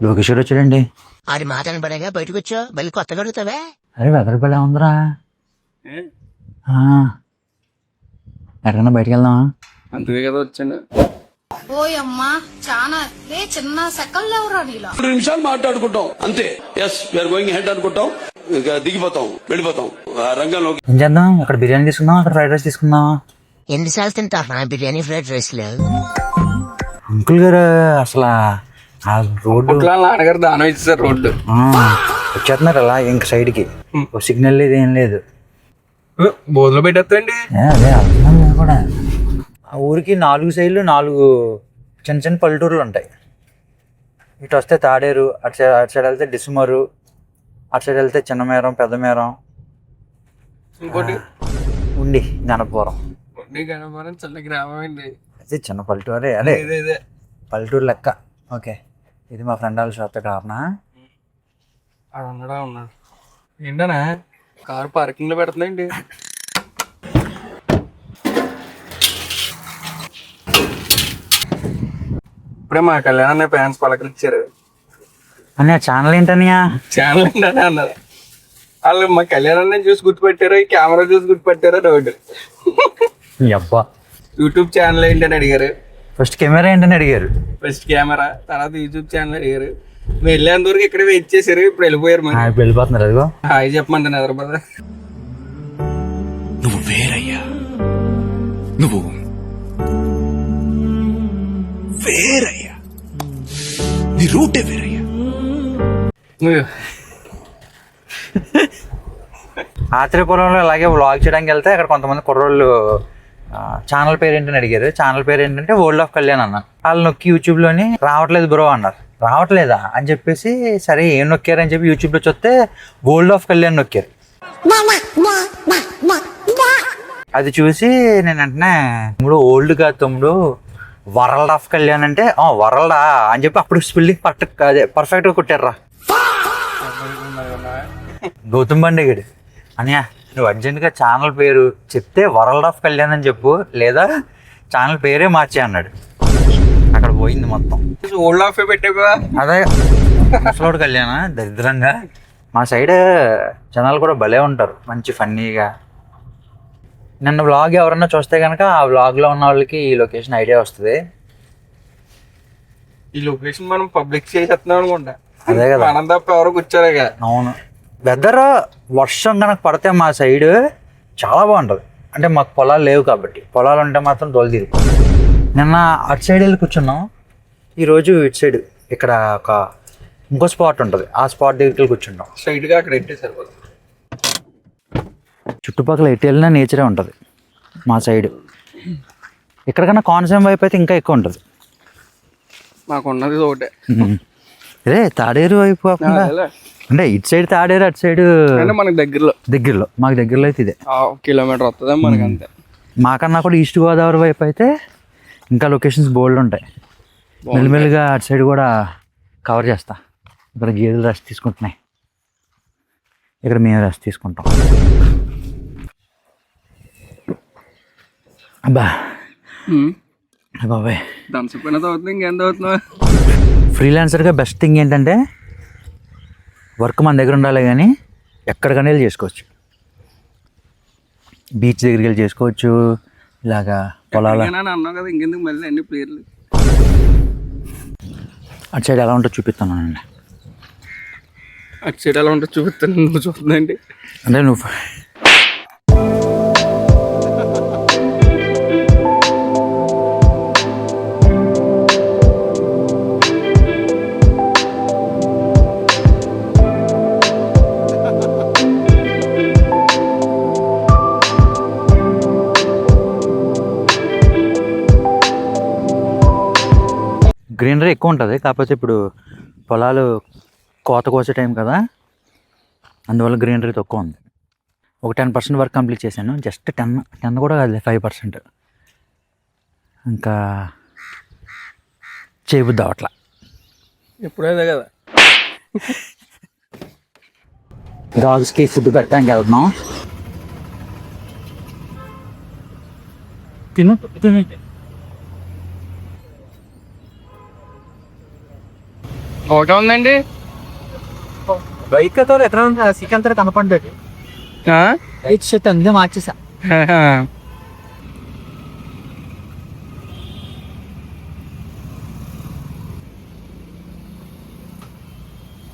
లోకేశ్వర్ వచ్చాడండి. ఆడి మాట పడగా బయటకు వచ్చా మళ్ళీ కొత్తగా అడుగుతావే. అరే వెదర్ భలే ఉందిరా. ఎక్కడన్నా బయటకు వెళ్దామా? అందుకే కదా వచ్చాను. ఓయమ్మా చాలా చిన్న సెకండ్ లేవురా నీలో 2 నిమిషాలు మాట్లాడుకుంటాం అంతే. ఎస్ వీఆర్ గోయింగ్ హెడ్ అనుకుంటాం, ఇక దిగిపోతాం, వెళ్ళిపోతాం ఆ రంగంలో. ఏం చేద్దాం? అక్కడ బిర్యానీ తీసుకుందాం, అక్కడ ఫ్రైడ్ రైస్ తీసుకుందాం. ఎన్నిసార్లు తింటారా బిర్యానీ ఫ్రైడ్ రైస్ లేదు? అంకుల్ గారు అసలు ఆ రోడ్డు నాన్నగారు దానం ఇచ్చేసారు. రోడ్డు వచ్చేస్తున్నారు అలా ఇంక సైడ్కి. సిగ్నల్ లేదు, ఏం లేదు. బోధలో పెట్టేస్తండి. అదే అర్థం లేదు కూడా. ఆ ఊరికి 4 సైడ్లు 4 చిన్న చిన్న పల్లెటూర్లు ఉంటాయి. ఇటు వస్తే తాడేరు, అటు సైడ్ వెళ్తే డిసుమరు, అటు సైడ్ వెళ్తే చిన్నమేరం, పెద్దమేరం, ఇంకోటి ఉండి గణపురం. గణపురం చిన్న గ్రామం అండి. అదే చిన్న పల్లెటూరే, అదే పల్లెటూరు లెక్క. ఓకే, ఇది మా ఫ్రెండ్ వాళ్ళ షాప్ కారణా. అది ఉన్నాడు. ఏంటనా కారు పార్కింగ్ లో పెడుతుందండి. ఇప్పుడే మా కళ్యాణ్ ఫ్యాన్స్ పలకరించారు. అని ఆ ఛానల్ ఏంటనియా? ఛానల్ ఏంటనే అన్నారు వాళ్ళు. మా కళ్యాణ్ చూసి గుర్తుపెట్టారు, ఈ కెమెరా చూసి గుర్తుపెట్టారు. రోడ్డు అబ్బా. యూట్యూబ్ ఛానల్ ఏంటని అడిగారు. ఫస్ట్ కెమెరా ఏంటని అడిగారు. ఫస్ట్ కెమెరా, తర్వాత యూట్యూబ్ ఛానల్ అడిగారు. వెళ్ళేంత వరకు ఇక్కడ వెయిట్ చేశారు. ఇప్పుడు వెళ్ళిపోయారు. మరి వెళ్ళిపోతున్నారు. అదిగో హాయ్ చెప్పమంటాను హైదరాబాద్. నువ్వు వేరయ్యా, నువ్వు వేరయ్యా, నీ రూటే వేరయ్యా. ఆత్రేయపురంలో అలాగే వ్లాగ్ చేయడానికి వెళ్తే అక్కడ కొంతమంది కుర్రోళ్ళు ఛానల్ పేరు ఏంటని అడిగారు. ఛానల్ పేరు ఏంటంటే వరల్డ్ ఆఫ్ కళ్యాణ్ అన్న. వాళ్ళు నొక్కి యూట్యూబ్లోని రావట్లేదు బ్రో అన్నారు. రావట్లేదా అని చెప్పేసి సరే ఏం నొక్కారు అని చెప్పి యూట్యూబ్లో చూస్తే వరల్డ్ ఆఫ్ కళ్యాణ్ నొక్కారు. అది చూసి నేను వెంటనే తమ్ముడు ఓల్డ్ కాదు తమ్ముడు, వరల్డ్ ఆఫ్ కళ్యాణ్ అంటే వరల్డా అని చెప్పి అప్పుడు స్పెల్లింగ్ పర్ఫెక్ట్గా కొట్టారా గౌతమ్ బండేగడు. అనియా నువ్వు అర్జెంట్గా ఛానల్ పేరు చెప్తే వరల్డ్ ఆఫ్ కళ్యాణ్ అని చెప్పు, లేదా ఛానల్ పేరే మార్చే అన్నాడు. అక్కడ పోయింది మొత్తం. ఓల్డ్ ఆఫ్ పెట్టావా? అదే ముసలోడు కళ్యాణ దరిద్రంగా. మా సైడ్ జనాలు కూడా భలే ఉంటారు, మంచి ఫన్నీగా. నిన్న వ్లాగ్ ఎవరన్నా చూస్తే కనుక ఆ వ్లాగ్లో ఉన్న వాళ్ళకి ఈ లొకేషన్ ఐడియా వస్తుంది. ఈ లొకేషన్ మనం పబ్లిక్ చేసేస్తున్నాం అనుకుంటా. అదే కదా, మనం తప్ప ఎవరు కూర్చోరేగా. అవును. వెదర్ వర్షం కనుక పడితే మా సైడ్ చాలా బాగుంటుంది. అంటే మాకు పొలాలు లేవు కాబట్టి, పొలాలు ఉంటే మాత్రం తోలు తీరిపోతుంది. నిన్న అటు సైడ్ వెళ్ళి కూర్చున్నాం, ఈరోజు ఇటు సైడ్ ఇక్కడ ఒక ఇంకో స్పాట్ ఉంటుంది, ఆ స్పాట్ దగ్గరికి వెళ్ళి కూర్చుంటాం. స్ట్రైట్గా అక్కడ ఎట్టే సరిపోతుంది. చుట్టుపక్కల ఎటు వెళ్ళినా నేచరే ఉంటుంది మా సైడ్. ఇక్కడికన్నా కోనసీమ వైపు అయితే ఇంకా ఎక్కువ ఉంటుంది. మాకున్నది ఒకటే. అదే తాడేరు వైపు కాకుండా అంటే ఇటు సైడ్ తాడేరు, అటు సైడ్ మనకి దగ్గరలో మాకు దగ్గరలో అయితే ఇదే కిలోమీటర్ వస్తుంది మనకి అంతే. మాకన్నా కూడా ఈస్ట్ గోదావరి వైపు అయితే ఇంకా లొకేషన్స్ బోల్డ్ ఉంటాయి. మెల్లిమెల్లిగా అటు సైడ్ కూడా కవర్ చేస్తా. ఇక్కడ గేదెలు రెస్ట్ తీసుకుంటున్నాయి, ఇక్కడ మేము రెస్ట్ తీసుకుంటాం. అబ్బా బాబాయ్, ఇంకేం అవుతున్నావు? ఫ్రీలాన్సర్గా బెస్ట్ థింగ్ ఏంటంటే వర్క్ మన దగ్గర ఉండాలి, కానీ ఎక్కడికైనా వెళ్ళి చేసుకోవచ్చు. బీచ్ దగ్గరికి వెళ్ళి చేసుకోవచ్చు, ఇలాగా పొలాలు. అన్నావు కదా ఇంకెందుకు మళ్ళీ అన్ని ప్లేయర్లు. అటు సైడ్ ఎలా ఉంటుందో చూపిస్తాను అండి. అటు సైడ్ ఎలా ఉంటుందో చూపిస్తాను, నువ్వు చూస్తుందండి. అంటే నువ్వు గ్రీనరీ ఎక్కువ ఉంటుంది. కాకపోతే ఇప్పుడు పొలాలు కోత కోసే టైం కదా, అందువల్ల గ్రీనరీ తక్కువ ఉంది. ఒక 10% వర్క్ కంప్లీట్ చేశాను. జస్ట్ 10 కూడా కాదు, 5%. ఇంకా చేయబుద్ది అవట్లా. ఎప్పుడైతే కదా డాగ్స్కి ఫుడ్ పెట్టడానికి వెళ్తున్నాం. తిను ఒకటే ఉందండి. బైక్ ఎక్కడ సీకంతా కనపడ్డాడు. ఆ? అందే మార్చేసా.